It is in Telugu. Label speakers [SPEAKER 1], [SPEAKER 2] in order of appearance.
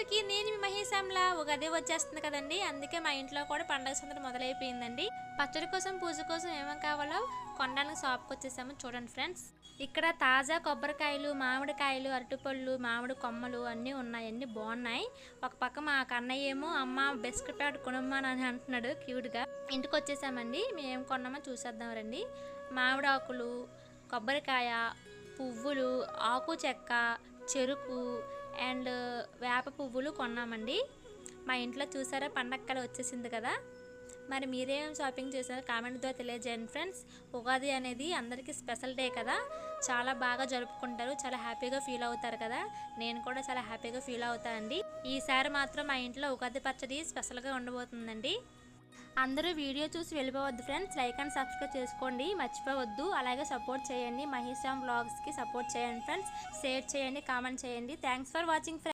[SPEAKER 1] అందరికీ నేను మీ మహేశాంలా ఉగాది వచ్చేస్తుంది కదండి, అందుకే మా ఇంట్లో కూడా పండగ సందడి మొదలైపోయిందండి. పచ్చడి కోసం పూజ కోసం ఏమేమి కావాలో కొనడానికి షాప్కి వచ్చేసాము. చూడండి ఫ్రెండ్స్, ఇక్కడ తాజా కొబ్బరికాయలు, మామిడికాయలు, అరటిపళ్ళు, మామిడి కొమ్మలు అన్నీ ఉన్నాయి. అన్నీ బాగున్నాయి. ఒక పక్క మా కన్నయ్య ఏమో అమ్మ బిస్కెట్ ప్యాకెట్ కొనమ్మా అని అంటున్నాడు క్యూట్గా. ఇంటికి వచ్చేసామండి. మేము ఏం కొన్నామో చూసేద్దాం రండి. మామిడి ఆకులు, కొబ్బరికాయ, పువ్వులు, ఆకు చెక్క, చెరుకు అండ్ వేప పువ్వులు కొన్నామండి. మా ఇంట్లో చూసారా పండగ వచ్చేసింది కదా. మరి మీరేం షాపింగ్ చేశారో కామెంట్ ద్వారా తెలియజేయండి ఫ్రెండ్స్. ఉగాది అనేది అందరికీ స్పెషల్ డే కదా, చాలా బాగా జరుపుకుంటారు, చాలా హ్యాపీగా ఫీల్ అవుతారు కదా. నేను కూడా చాలా హ్యాపీగా ఫీల్ అవుతానండి. ఈసారి మాత్రం మా ఇంట్లో ఉగాది పచ్చడి స్పెషల్గా ఉండబోతుందండి. అందరూ వీడియో చూసి వెళ్ళిపోవద్దు ఫ్రెండ్స్. లైక్ అండ్ సబ్స్క్రైబ్ చేసుకోండి, మర్చిపోవద్దు. అలాగే సపోర్ట్ చేయండి, మహేశాం వ్లాగ్స్కి సపోర్ట్ చేయండి ఫ్రెండ్స్. షేర్ చేయండి, కామెంట్ చేయండి. Thanks for watching friends.